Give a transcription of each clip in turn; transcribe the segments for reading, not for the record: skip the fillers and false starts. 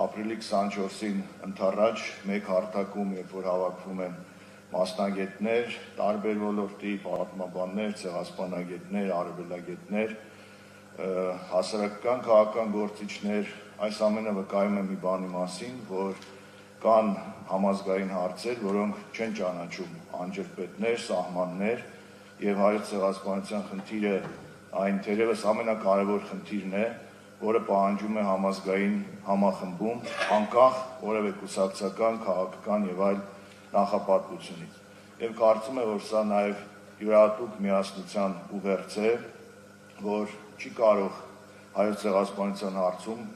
ապրիլի 24-ին ընդառաջ մեկ հարթակում, երբ որ հավաքվում են մասնագետներ, տարբեր ոլորտի պատմաբաններ, ցեղասպանագետներ, արևելագետներ, հասարակական քաղաքական գործիչներ, այս ամենը վկայում է մի բանի մասին, որ կան համազգային հարցեր, որոնք չեն ճանաչում անջրպետներ, սահմաններ, եւ հայոց ցեղասպանության խնդիրը այն թերևս ամենակարևոր խնդիրն է, որը պահանջում է համազգային համախմբում, անկախ որևէ կուսակցական, քաղաքական եւ այլ նախապատվությունից։ Եվ կարծում եմ, որ սա նաեւ յուրահատուկ միասնության ուղերձ է, որ չի կարող հայոց ցեղասպանության հարցում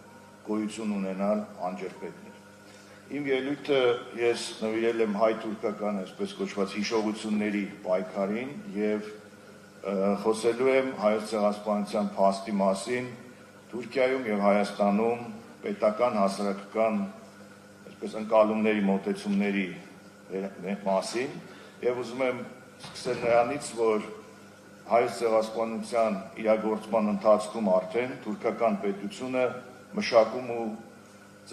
գոյություն ունենալ անջրպետներ։ Իմ ելույթը ես նվիրել եմ հայ-թուրքական, այսպես կոչված հիշողությունների պայքարին եւ խոսելու եմ հայոց ցեղասպանության փաստի մասին Թուրքիայում եւ Հայաստանում պետական հասարակական այսպես ընկալումների մոտեցումների մասին եւ ուզում եմ սկսել նրանից, որ հայոց ցեղասպանության իրագործման ընթացքում արդեն թուրքական պետությունը մշակում ու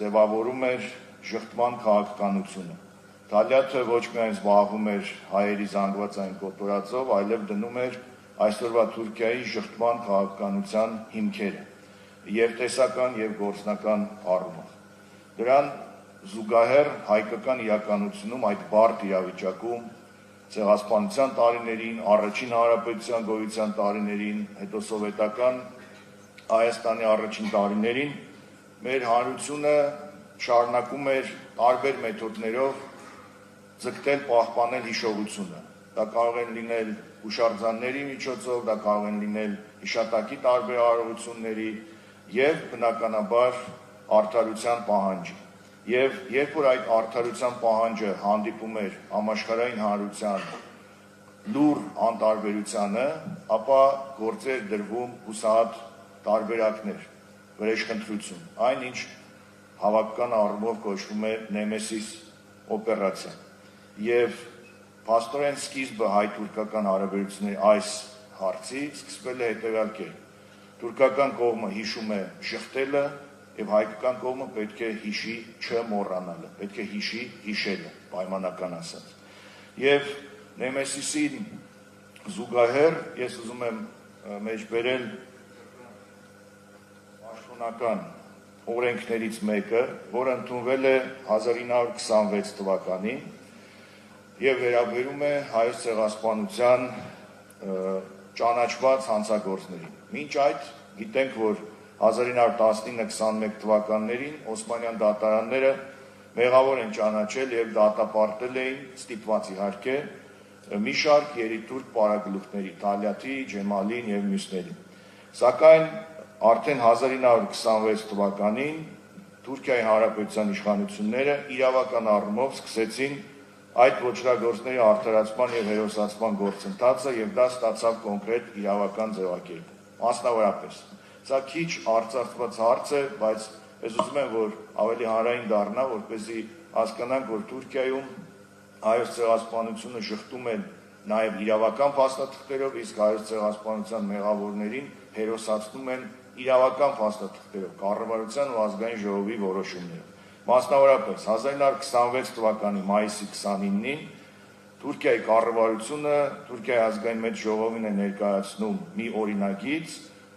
ձևավորում էր ժխտման քաղաքականությունը։ Թալյաթը ոչ միայն զբաղվում էր հայերի զանգվածային կոտորածով, այլև դնում էր այսօրվա Թուրքիայի ժխտման քաղաքականության հիմքերը եւ տեսական եւ գործնական առումով։ Դրան զուգահեռ հայկական իրականությունում այդ բարդ իրավիճակում ցեղասպանության տարիներին, առաջին հանրապետության գոյության տարիներին, հետո սովետական Հայաստանի առաջին տարիներին մեր հանրությունը շարունակում էր տարբեր մեթոդներով ձգտել պահպանել հիշողությունը։ Դա կարող են լինել հուշարձանների միջոցով, դա կարող են լինել հիշատակի տարբեր արարողությունների եւ բնականաբար արդարության պահանջի։ Եվ երբ որ այդ արդարության պահանջը հանդիպում էր համաշխարհային հանրության լուր անտարբերությանը, ապա գործեր դրվում հուսահատ տարբերակներ, վրեժխնդրություն, այնինչ հավաքական առումով կոչվում է Նեմեսիս օպերացիա։ Եվ փաստորեն սկիզբը հայ-թուրքական հարաբերությունների այս հարցի սկսվել է հետևյալ կերպ։ Թուրքական կողմը հիշում է ժխտելը եւ հայկական կողմը պետք է հիշի չմոռանալը, պետք է հիշի հիշելը, պայմանական ասած։ Եվ Նեմեսիսին զուգահեռ ես ուզում եմ մեջբերել պաշտոնական օրենքներից մեկը, որը ընդունվել է 1926 թվականին եւ վերաբերում է հայոց ցեղասպանության ճանաչված հանցագործներին։ Մինչ այդ գիտենք, որ 1919-21 թվականներին Օսմանյան դատարանները մեղավոր են ճանաչել եւ դատապարտել էին, ստիպված իհարկե, մի շարք երիտուրք պարագլուխների՝ Թալյաթի, Ջեմալին եւ մյուսներին։ Սակայն արդեն 1926 թվականին Թուրքիայի Հանրապետության իշխանությունները իրավական առումով սկսեցին այդ ոճրագործների արդարացման եւ հերոսացման գործընթացը եւ դա ստացավ կոնկրետ իրավական ձևակերպ։ Մասնավորապես, սա քիչ արծարծված հարց է, բայց ես ուզում եմ, որ ավելի հանրային դառնա, որպեսզի հասկանանք, որ Թուրքիայում հայոց ցեղասպանությունը ժխտում են նաեւ իրավական փաստաթղթերով, իսկ հայոց ցեղասպանության մեղավորներին հերոսացնում են իրավական փաստաթղթերով, կառավարության ու ազգային ժողովի որոշումներով։ Մասնավորապես 1926 թվականի մայիսի 29-ին Թուրքիայի կառավարությունը Թուրքիայի ազգային մեծ ժողովին է ներկայացնում մի օրինագիծ,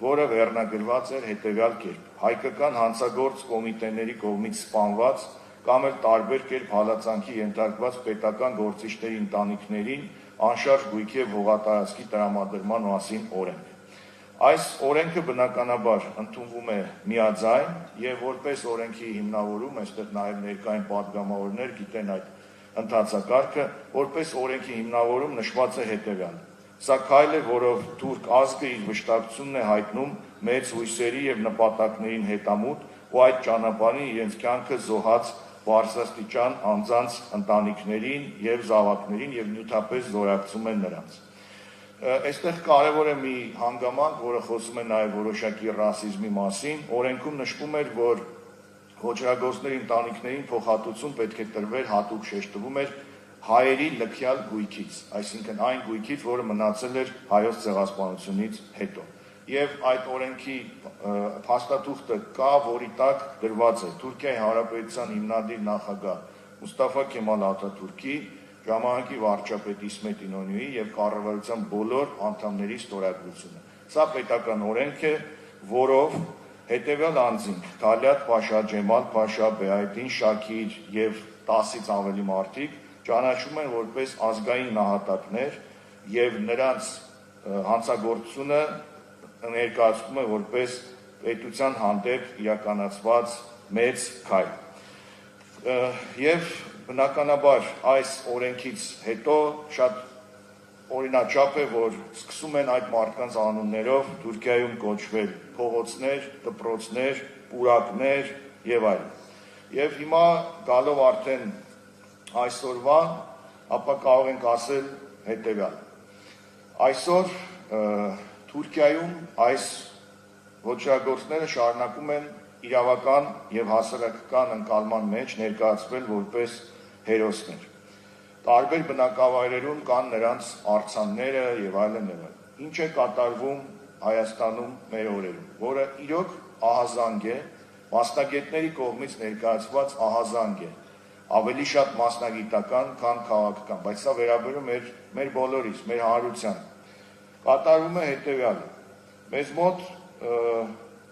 որը վերնագրված էր հետևյալ կերպ. հայկական հանցագործ կոմիտեների կողմից սպանված կամ էլ տարբեր կերպ հալածանքի ենթարկված պետական գործիչների ընտանիքներին անշարժ գույքի եւ հողատարածքի տրամադրման մասին օրենք։ Այս օրենքը բնականաբար ընդունվում է միաձայն եւ որպես օրենքի հիմնավորում, այստեղ նաեւ ներկային պատգամավորներ գիտեն այդ ընթացակարգը, որպես օրենքի հիմնավորում նշված է հետևյալը. Սա քայլ է, որով թուրք ազգը իր վշտակցությունն է հայտնում մեծ հույսերի եւ նպատակներին հետամուտ ու այդ ճանապարհին իրենց կյանքը զոհած բարձրաստիճան անձանց ընտանիքներին եւ զավակներին եւ նյութապես զորակցում են նրանց։ Այստեղ կարևոր է մի հանգամանք, որը խոսում է նաեւ որոշակի ռասիզմի մասին։ Օրենքում նշվում էր, որ ոճրագործների ընտանիքներին փոխհատուցում պետք է տրվեր, հատուկ շեշտվում էր հայերի լքյալ գույքից, այսինքն այն գույքից, որը մնացել էր հայոց ցեղասպանությունից հետո։ եւ այդ օրենքի փաստաթուղթը կա, որի տակ դրված է Թուրքիայի Հանրապետության հիմնադիր նախագահ Մուստաֆա Քեմալ Աթաթուրքի, ժամանակի վարչապետ Իսմետ Ինոնյուի եւ կառավարության բոլոր անդամների ստորագրությունը։ Սա պետական օրենք է, որով հետեւյալ անձինք՝ Թալյատ Փաշա, Ջեմալ Փաշա, Բեայդին Շաքիր եւ 10-ից ավելի մարդիկ ճանաչում են որպես ազգային նահատակներ եւ նրանց հանցագործությունը ներկայացվում է որպես պետության հանդեպ իրականացված մեծ քայլ։ Եվ բնականաբար այս օրենքից հետո շատ օրինաչափ է, որ սկսում են այդ մարդկանց անուններով Թուրքիայում կոչվել փողոցներ, դպրոցներ, պուրակներ եւ այլն։ Եվ հիմա գալով արդեն այսօրվա, ապա կարող ենք ասել հետեւյալը։ Այսօր Թուրքիայում այս ոչրագործները շարունակում են իրավական եւ հասարակական ընկալման մեջ ներկայացվել որպես հերոսներ։ Տարբեր բնակավայրերում կան նրանց արձանները եւ այլն եւ այլն։ Ինչ է կատարվում Հայաստանում մեր օրերում, որը իրոք ահազանգ է, մասնագետների կողմից ներկայացված ահազանգ է, ավելի շատ մասնագիտական, քան քաղաքական, բայց սա վերաբերում է մեր բոլորիս, մեր հանրության։ Կատարվում է հետևյալը. մեզ մոտ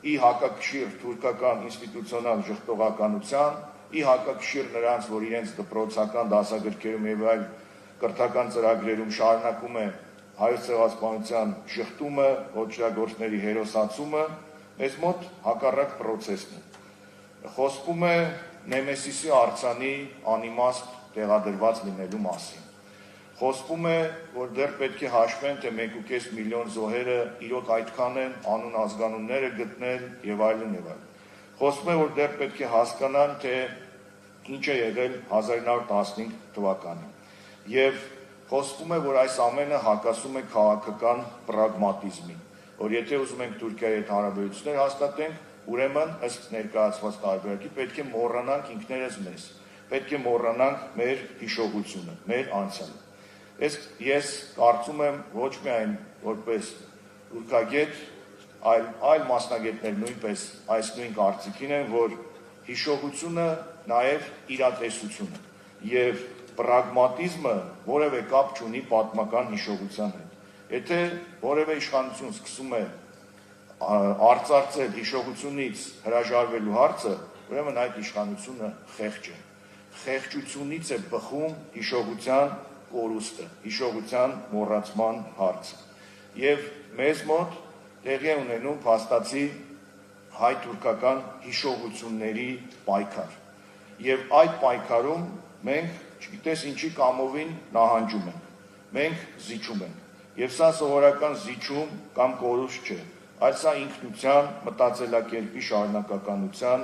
ի հակակշիռ թուրքական ինստիտուցիոնալ ժխտողականության, ի հակակշիռ նրանց, որ իրենց դպրոցական դասագրքերում եւ այլ կրթական ծրագրերում շարունակում է հայոց ցեղասպանության ժխտումը, ոչրագործների հերոսացումը, մեզ մոտ հակառակ պրոցեսն է։ Խոսվում է Նեմեսիսի արձանի անիմաստ տեղադրված լինելու մասին։ Խոսվում է, որ դեռ պետք է հաշվեն, թե 1.5 միլիոն զոհերը իրոք այդքան են, անուն ազգանունները գտնել եւ այլն եւ այլն։ Խոսվում է, որ դեռ պետք է հասկանան, թե ինչ է եղել 1915 թվականին։ Եվ խոսվում է, որ այս ամենը հակասում է քաղաքական պրագմատիզմին, որ եթե ուզում ենք Թուրքիայի հետ հարաբերություններ հաստատենք, ուրեմն ըստ ներկայացված տարբերակի պետք է մոռանանք ինքներս մեզ, պետք է մոռանանք մեր հիշողությունը, մեր անցյալը։ Ես կարծում եմ ոչ միայն որպես ուրկագետ, այլ մասնագետներ նույնպես այս նույն կարծիքին են, որ հիշողությունը նաև իրատեսություն է եւ պրագմատիզմը որևէ կապ չունի պատմական հիշողության հետ։ Եթե որևէ իշխանություն սկսում է արծարծել հիշողությունից հրաժարվելու հարցը, ուրեմն այդ իշխանությունը խեղճ է։ Խեղճությունից է բխում հիշողության կորուստը, հիշողության մոռացման հարցը։ Եվ մեզ մոտ տեղի է ունենում փաստացի հայ-թուրքական հիշողությունների պայքար։ Եվ այդ պայքարում մենք, չգիտես ինչի կամովին նահանջում ենք, մենք զիջում ենք։ Եվ սա սովորական զիջում կամ կորուստ չէ, այլ սա ինքնության, մտածելակերպի շարունակականության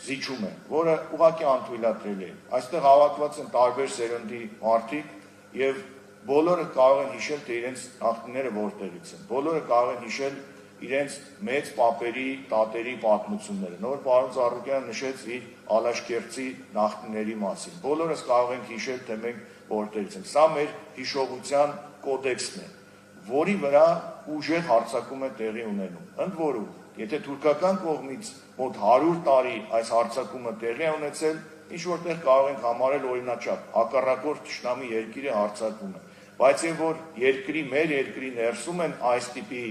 զիջում է, որը ուղղակի անթույլատրելի է։ Այստեղ հավաքված են տարբեր սերնդի մարդիկ եւ բոլորը կարող են հիշել, թե իրենց նախնիները որտեղից են։ Բոլորը կարող են հիշել իրենց մեծ պապերի, տատերի պատմությունները։ Նոր պարոն Ծառուկյանը նշեց իր Ալաշկերտի նախնիների մասին։ Բոլորս կարող ենք հիշել, թե մենք որտեղից ենք։ Սա մեր հիշողության կոդեքսն է, որի վրա ուժեղ հարձակում է տեղի ունենում։ Ընդ որում, եթե թուրքական կողմից մոտ 100 տարի այս հարձակումը տեղի է ունեցել, ինչ որտեղ կարող ենք համարել օրինաչափ, հակառակորդ թշնամի երկիրը հարձակվում է։ Բայց եւ որ մեր երկրի ներսում են այս տիպի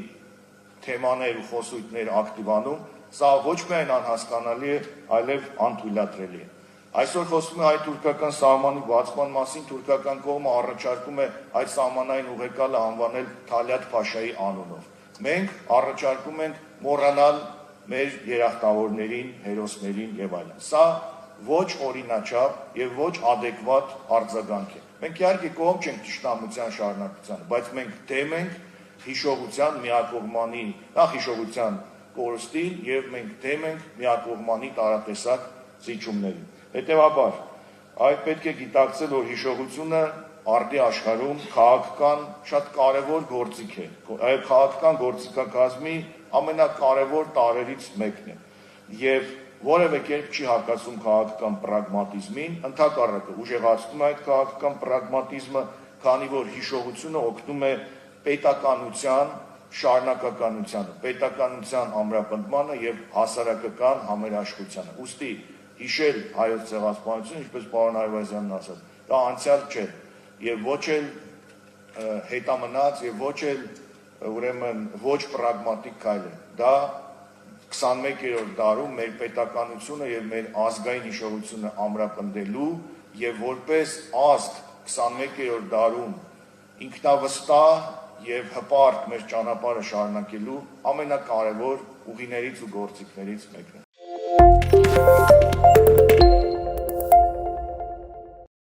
թեմաներ ու խոսույթներ ակտիվանում, սա ոչ միայն անհասկանալի է, այլև անթույլատրելի է։ Այսօր խոսվում է հայ-թուրքական սահմանի բացման մասին, թուրքական կողմը առաջարկում է այդ սահմանային ուղեկալը անվանել Թալյատ Փաշայի անունով։ Մենք առաջարկում ենք մոռանալ մեր երախտավորներին, հերոսներին եւ այլն։ Սա ոչ օրինաչափ եւ ոչ adekvat արձագանք է։ Մենք իհարկե կողմ չենք թշնամության շարունակությանը, բայց մենք դեմ ենք հիշողության միակողմանի, նախ հիշողության կորստին եւ մենք դեմ ենք միակողմանի տարատեսակ զիջումներին։ Հետևաբար, այդ պետք է գիտակցել, որ հիշողությունը արդի աշխարհում քաղաքական շատ կարևոր գործիք է։ Այդ քաղաքական գործիքակազմի ամենակարևոր տարրերից մեկն է։ Եվ որևէ կերպ չի հակասում քաղաքական պրագմատիզմին, ընդհակառակը ուժեղացնում է այդ քաղաքական պրագմատիզմը, քանի որ հիշողությունը օգնում է պետականության շարունակականությանը, պետականության ամրապնդմանը եւ հասարակական համերաշխությանը։ Ուստի հիշել հայոց ցեղասպանությունը, ինչպես պարոն Այվազյանն ասաց, դա անցյալ չէ եւ ոչ էլ հետամնաց եւ ոչ էլ ուրեմն ոչ պրագմատիկ քայլ է։ Դա 21-րդ դարում մեր պետականությունը եւ մեր ազգային հիշողությունը ամրապնդելու եւ որպես ազգ 21-րդ դարում ինքնավստահ եւ հպարտ մեր ճանապարհը շարունակելու ամենակարևոր ուղիներից ու գործիքներից մեկն է։